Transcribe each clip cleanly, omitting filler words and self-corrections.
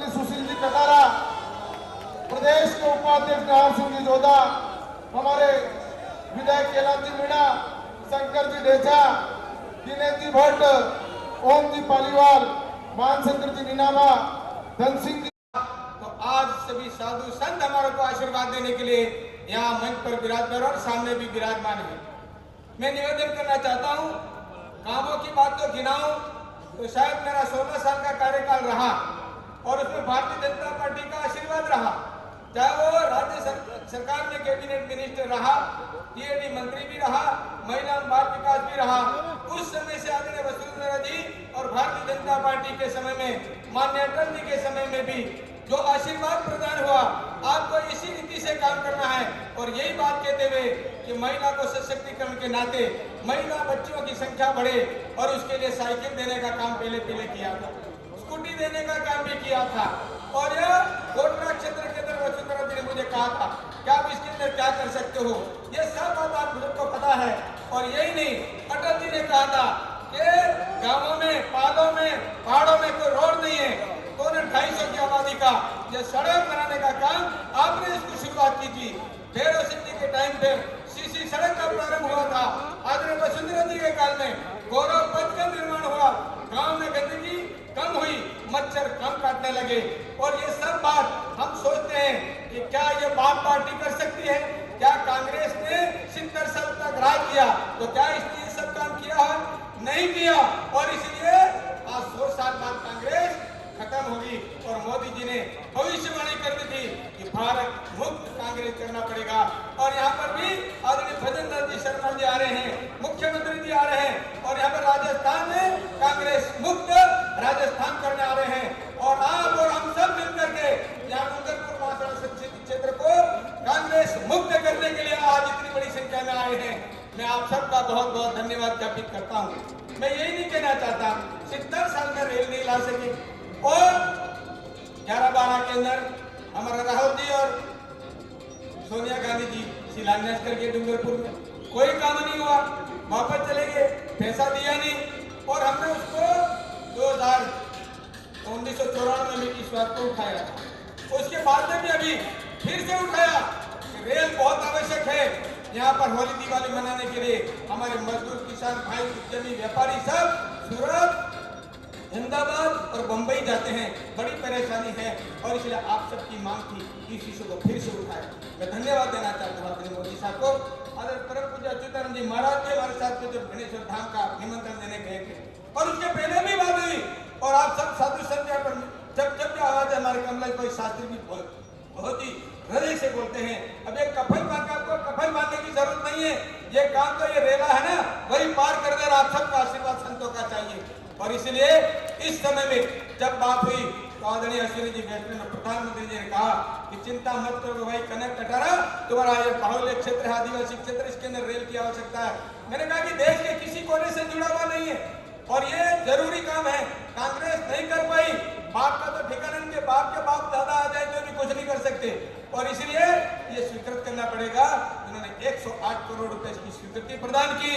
मंत्री सुशील जी कटारा, प्रदेश के उपाध्यक्ष नारायण सिंह जी जोधा, हमारे विधायक कैलाश जी मीणा, शंकर जी ढेचा, दिनेश जी भट्ट, ओम जी पालीवाल, मानशंकर जी नीनामा, धन सिंह जी। तो आज सभी साधु संत हमारे को आशीर्वाद देने के लिए यहाँ मंच पर विराजमान और सामने भी विराजमान है। मैं निवेदन करना चाहता हूँ, कामों की बात तो गिनाऊं तो शायद मेरा 16 साल का कार्यकाल रहा और उसमें भारतीय जनता पार्टी का आशीर्वाद रहा, चाहे वो राज्य सरकार में कैबिनेट मिनिस्टर रहा, टीएडी मंत्री भी रहा, महिला और बाल विकास भी रहा। उस समय से आदरणीय वसुंधरा जी और भारतीय जनता पार्टी के समय में, माननीय अटल जी के समय में भी जो आशीर्वाद प्रदान हुआ, आपको इसी रीति से काम करना है। और यही बात कहते हुए कि महिला को सशक्तिकरण के नाते महिला बच्चियों की संख्या बढ़े और उसके लिए साइकिल देने का काम पहले किया था, स्कूटी देने का काम भी किया था। और यह कोटरा क्षेत्र के अंदर वसुंधरा जी ने मुझे कहा था कि आप इसके अंदर क्या कर सकते हो, ये सब बात आप सबको पता है। और यही नहीं, अटल जी ने कहा था कि गांवों में, पालों में, पहाड़ों में कोई रोड नहीं है, तो 250 की आबादी का ये सड़क बनाने का काम आपने इसकी शुरुआत की थी। भैरव सिंह जी के टाइम पे सीसी सड़क का प्रारंभ हुआ था। आदरणीय वसुंधरा जी के काल में गौरव पथ का निर्माण हुआ, गांव में गंदगी कम हुई, मच्छर कम काटने लगे। और ये सब बात हम सोचते हैं कि क्या ये बाप पार्टी कर सकती है? क्या कांग्रेस ने 70 साल तक राज किया तो क्या इसने सब काम किया है? नहीं किया। और इसलिए आज 100 साल बाद कांग्रेस खत्म होगी और मोदी जी ने भविष्यवाणी कर दी थी कि भारत मुक्त कांग्रेस करना पड़ेगा। और यहाँ पर भी आदरणीय भजनलाल जी शर्मा जी आ रहे हैं, मुख्यमंत्री जी आ रहे हैं और यहाँ पर राजस्थान में कांग्रेस मुक्त राजस्थान करने आ रहे हैं। और आप और हम सब मिलकर के यहाँ डूंगरपुर महासभा संसदीय क्षेत्र को कांग्रेस मुक्त करने के लिए आज इतनी बड़ी संख्या में आए हैं। मैं आप सबका बहुत बहुत धन्यवाद ज्ञापित करता हूँ। मैं यही नहीं कहना चाहता 70 साल में रेल नहीं ला सके और 11-12 के अंदर हमारा राहुल जी और सोनिया गांधी जी शिलान्यास करके डूंगरपुर में कोई काम नहीं हुआ, वापस चले गए, पैसा दिया नहीं। और हमने उसको 1994 में इस बात को उठाया, उसके बाद में भी अभी फिर से उठाया कि रेल बहुत आवश्यक है। यहाँ पर होली दिवाली मनाने के लिए हमारे मजदूर, किसान भाई, उद्यमी, व्यापारी सब सूरत, अहमदाबाद और बंबई जाते हैं, बड़ी परेशानी है। और इसलिए आप सबकी मांग थी, इस इशू को फिर से उठाया। मैं धन्यवाद देना चाहता हूँ मोदी साहब को। अगर परम पूज्य अच्युतानंद जी महाराज के हमारे साथ में जो गणेश्वर धाम का निमंत्रण देने गए थे और उसके पहले भी बात हुई। और आप सब साधु संत पर जब जब भी आवाज हमारे कमलेश भाई शास्त्री भी बहुत ही हृदय से बोलते हैं। अब एक कफन बांध के आपको कफन बांधने की जरूरत नहीं है, ये काम तो ये रेला है ना, वही पार कर दे। आप सबका आशीर्वाद संतों का चाहिए। और इसलिए इस समय में जब बात हुई तो आदरणीय अश्विनी जी वैष्णव में प्रधानमंत्री जी ने कहा कि चिंता मत करो भाई, कनक कटारा तुम्हारा ये बाहुल्य क्षेत्र है, आदिवासी क्षेत्र, इसके अंदर रेल की आवश्यकता है। मैंने कहा कि देश के किसी कोने से जुड़ा हुआ नहीं है और ये जरूरी काम है, कांग्रेस नहीं कर पाई। बाप का तो ठिकाना के बाप दादा आ जाए तो भी कुछ नहीं कर सकते। और इसलिए ये स्वीकृत करना पड़ेगा। उन्होंने 108 करोड़ रुपए की स्वीकृति प्रदान की,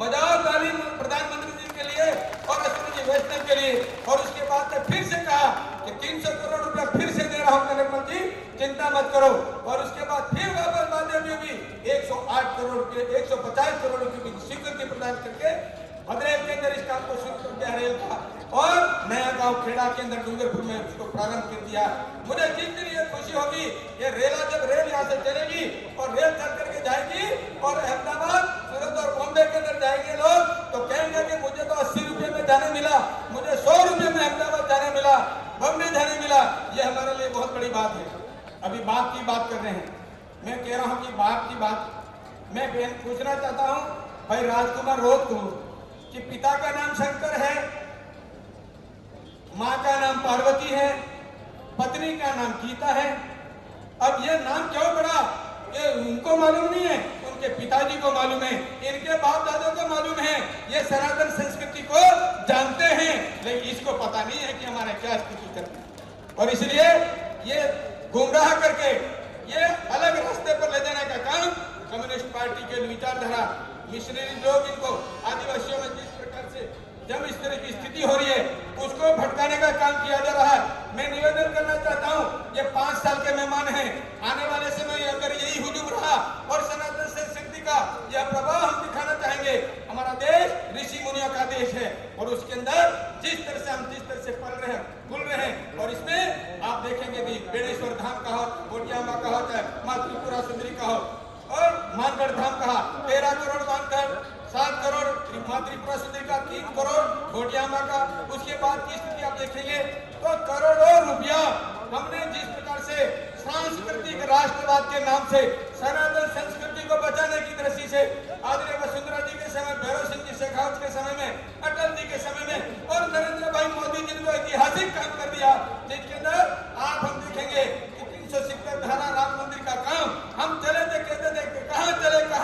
बजाओ ताली प्रधानमंत्री जी के लिए और अश्विनी जी वैष्णव के लिए। और उसके बाद में फिर से कहा कि 300 करोड़ रुपया फिर से दे रहा हूं कनकमल जी, चिंता मत करो। और उसके बाद फिर वापस बाद में भी 108 करोड़ रुपये, 150 करोड़ रुपये की स्वीकृति प्रदान करके भद्रेल के अंदर इस काम को शुरू कर दिया रेल का। और नया गांव खेड़ा के अंदर डूंगरपुर में उसको प्रारंभ कर दिया। मुझे जिस दिन ये खुशी होगी, ये रेला जब रेल यहाँ से चलेगी और रेल चल करके जाएगी और अहमदाबाद, सूरत और बॉम्बे के अंदर जाएंगे लोग, तो कहेंगे कि मुझे तो 80 रुपये में जाने मिला, मुझे 100 रुपये में अहमदाबाद जाने मिला, बॉम्बे जाने मिला। ये हमारे लिए बहुत बड़ी बात है। अभी बात की बात कर रहे हैं, मैं कह रहा हूँ कि बात की बात मैं पूछना चाहता हूँ भाई राजकुमार रोध को कि पिता का नाम शंकर है, माँ का नाम पार्वती है, पत्नी का नाम गीता है। अब ये नाम क्यों पड़ा ये उनको मालूम नहीं है, उनके पिताजी को मालूम है, इनके बाप दादों को मालूम है, ये सनातन संस्कृति को जानते हैं, लेकिन इसको पता नहीं है कि हमारा क्या स्थिति करना है। और इसलिए ये गुमराह करके ये अलग रास्ते पर ले जाने का काम कम्युनिस्ट पार्टी के विचारधारा मिशनरी लोग इनको आदिवासियों में जिस प्रकार से जब इस तरह की स्थिति हो रही है उसको भटकाने का काम किया जा रहा है। मैं निवेदन करना बेणेश्वर धाम कहो, गोटियामा कहो, चाहे माँ त्रिपुरा सुंदरी कहो, और मानगढ़ धाम कहा 13 करोड़ मानगढ़, 7 करोड़ माँ त्रिपुरा सुंदरी का, 3 करोड़ गोटियामा का। उसके बाद की स्थिति आप देखेंगे तो करोड़ों रुपया हमने जिस प्रकार से सांस्कृतिक राष्ट्रवाद के नाम से सनातन संस्कृति को बचाने की दृष्टि से आदरणीय वसुंधरा जी के समय, भैरव सिंह जी शेखावत के समय में, अटल जी के समय में और नरेंद्र भाई मोदी जी ने ऐतिहासिक काम कर दिया, जिसके अंदर आप हम देखेंगे कि 370 धारा राम मंदिर का काम हम चले थे, कहते थे कहाँ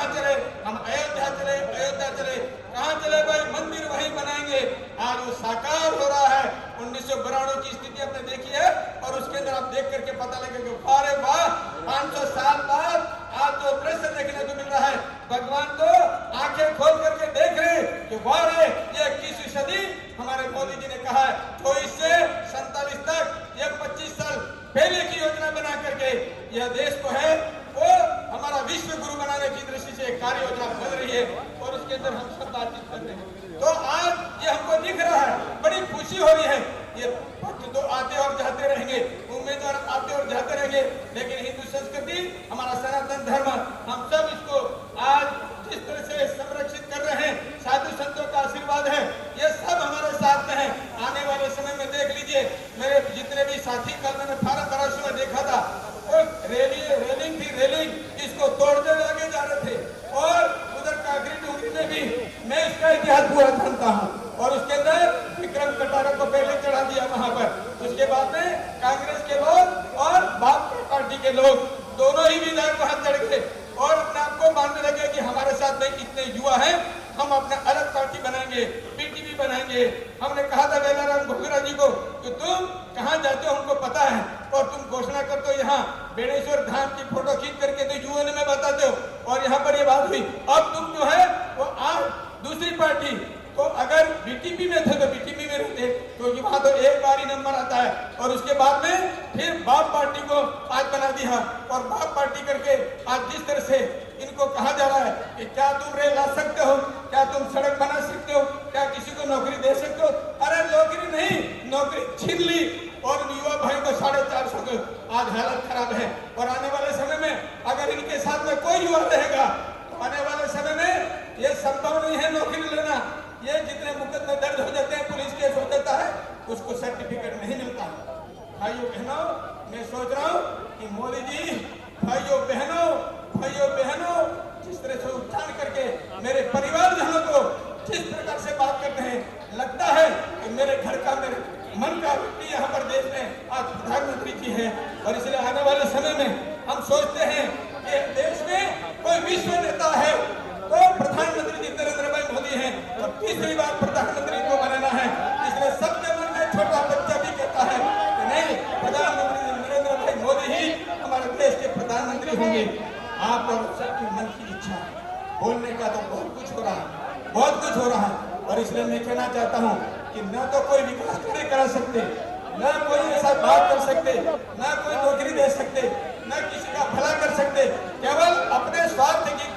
चले, हम अयोध्या चले, कहाँ चले भाई, मंदिर वहीं बनाएंगे। आज वो साकार हो रहा है। 1992 की स्थिति आपने देखी है और उसके अंदर आप देख करके पता लगेगा, अरे वाह, 500 साल बाद आज तो दृश्य देखने को मिल रहा है। भगवान तो आंखें खोल करके देख रहे कि वाह रे, ये 21वीं सदी हमारे मोदी जी ने कहा है 24 से 47 तक ये 25 साल पहले की योजना बना करके यह देश को है वो हमारा विश्व गुरु बनाने की दृष्टि से एक कार्य योजना बन रही है और उसके अंदर हम सब बातचीत कर रहे हैं। तो आज ये हमको दिख रहा है, बड़ी खुशी हो रही है। ये भक्त तो आते और जाते रहेंगे, उम्मीदवार आते और जाते रहेंगे, लेकिन हिंदू संस्कृति, हमारा सनातन धर्म, हम सब इसको आज जिस तरह से संरक्षित कर रहे हैं, साधु संतों का आशीर्वाद है, ये सब हमारे साथ में है। आने वाले समय में देख लीजिए, मेरे जितने भी साथी कल मैंने फारम बरासू में देखा था, रेलिंग थी, इसको तोड़ते आगे जा रहे थे और उधर कागरी डूंगरी में भी मैं इसका इतिहास पूरा जानता हूँ और उसके अंदर विक्रम कटारा को पहले चढ़ा दिया वहां पर। उसके बाद में कांग्रेस के लोग और भाजपा पार्टी के लोग दोनों ही विधायक वहां चढ़ गए और अपने आप को मानने लगे कि हमारे साथ में इतने युवा हैं, हम अपना अलग पार्टी बनाएंगे, पीटीपी बनाएंगे। हमने कहा था वेलाराम घोगरा जी को कि तुम कहाँ जाते हो हमको पता है और तुम घोषणा करते हो यहाँ बेणेश्वर धाम की फोटो खींच करके तो युवा में बताते हो और यहाँ पर ये बात हुई। अब तुम जो है वो आज दूसरी पार्टी, तो अगर बीटीपी में थे तो बीटीपी में रहते, क्योंकि वहां तो एक बार ही नंबर आता है और उसके बाद में फिर बाप पार्टी को आज बना दिया और बाप पार्टी करके आज जिस तरह से इनको कहा जा रहा है कि क्या तुम रेल ला सकते हो, क्या तुम सड़क बना सकते हो, क्या किसी को नौकरी दे सकते हो। अरे नौकरी नहीं, नौकरी छीन ली और युवा भाई को 450 के आज हालत खराब है। और आने वाले समय में अगर इनके साथ में कोई युवा रहेगा तो आने वाले समय में ये संभव नहीं है नौकरी लेना। ये जितने मुकदमे दर्ज हो जाते हैं, पुलिस केस हो जाता है, उसको सर्टिफिकेट नहीं मिलता। भाइयों बहनों, मैं सोच रहा हूँ कि मोदी जी, भाइयों बहनों जिस तरह से उठान करके मेरे परिवारजनों को जिस प्रकार से बात करते हैं, लगता है कि मेरे घर का, मेरे मन का व्यक्ति यहाँ पर देश में आज प्रधानमंत्री जी है। और इसलिए आने वाले समय में हम सोचते हैं कि देश में कोई विश्व नेता है तो प्रधानमंत्री जी नरेंद्र भाई मोदी हैं, तो तीसरी बार प्रधानमंत्री को बनाना है। इसलिए सबके मन में छोटा बच्चा भी कहता है कि नहीं, प्रधानमंत्री नरेंद्र भाई मोदी ही हमारे देश के प्रधानमंत्री होंगे। आप और सबकी मन की इच्छा, बोलने का तो बहुत कुछ हो रहा है और इसलिए मैं कहना चाहता हूँ कि न तो कोई विकास कार्य करा सकते, न कोई ऐसा बात कर सकते, न कोई नौकरी दे सकते, न किसी का भला कर सकते, केवल अपने स्वार्थ की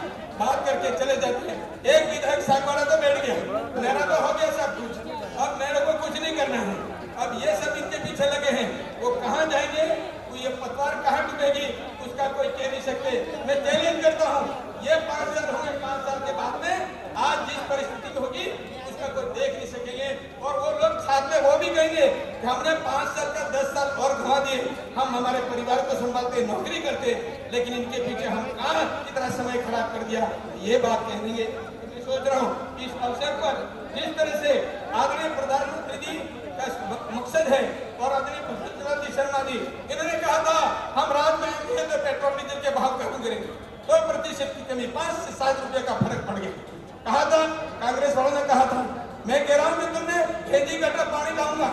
बात करके चले जाते हैं। एक विधायक सागवाड़ा तो बैठ गया, मेरा तो हो गया सब कुछ, अब मेरे को कुछ नहीं करना है। अब ये सब इनके पीछे लगे हैं, वो कहाँ जाएंगे, वो ये पतवार कहाँ डूबेगी, उसका कोई कह नहीं सकते। मैं चैलेंज करता हूँ, ये 5 साल होंगे, 5 साल के बाद में आज जिस परिस्थिति होगी उसका कोई देख नहीं सकेंगे और वो लोग साथ में वो भी कहेंगे कि हमने 5 साल का 10 साल और घुमा दिए, हम हमारे परिवार को संभालते, नौकरी करते, लेकिन इनके पीछे हम कहाँ कितना समय खराब कर दिया, ये बात कहेंगे। मैं सोच रहा हूँ इस अवसर पर जिस तरह से आदरणीय प्रधानमंत्री जी का मकसद है और आदरणीय भूपेंद्र जी शर्मा जी, इन्होंने कहा था हम रात में आएंगे तो पेट्रोल डीजल के भाव कम करेंगे, 2% की कमी, 5 से 7 रुपए का फर्क पड़ गया। कहा था कांग्रेस वालों ने, कहा था मैं कह रहा हूँ कि तुमने खेती कटा पानी लाऊंगा,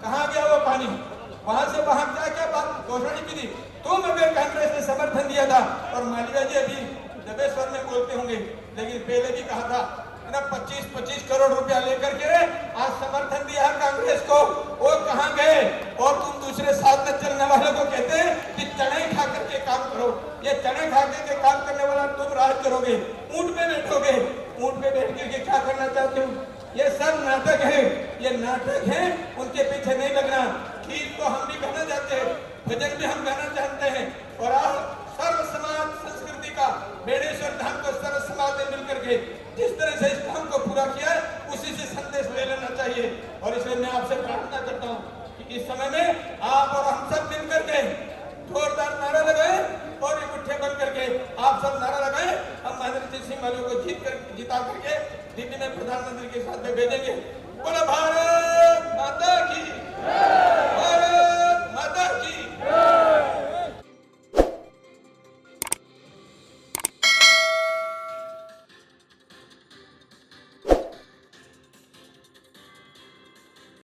कहाँ गया वो पानी, वहां से वहां क्या बात घोषणा की थी। तुम अगर कांग्रेस ने समर्थन दिया था और मालिका जी अभी दबेश्वर में बोलते होंगे, लेकिन पहले भी कहा था ना 25 करोड़ रुपया लेकर के आज समर्थन दिया कांग्रेस को, वो कहाँ गए। और तुम दूसरे साथ में चलने वालों को कहते हैं कि चने खा करके काम करो, ये चने खा करके काम करने वाला तुम राज करोगे, ऊंट पे बैठोगे, ऊंट पे बैठ करके क्या करना चाहते हो। ये सब नाटक है, ये नाटक है, उनके पीछे नहीं लगना। खीर तो हम भी खाना चाहते हैं, भजन भी हम गाना चाहते हैं। और आप सर्व समाज संस्कृति का बेड़ेश्वर धाम को सर्व समाज ने मिलकर के जिस तरह से इस काम को पूरा किया है, उसी से संदेश ले लेना चाहिए। और इसलिए मैं आपसे प्रार्थना करता हूँ कि इस समय में आप और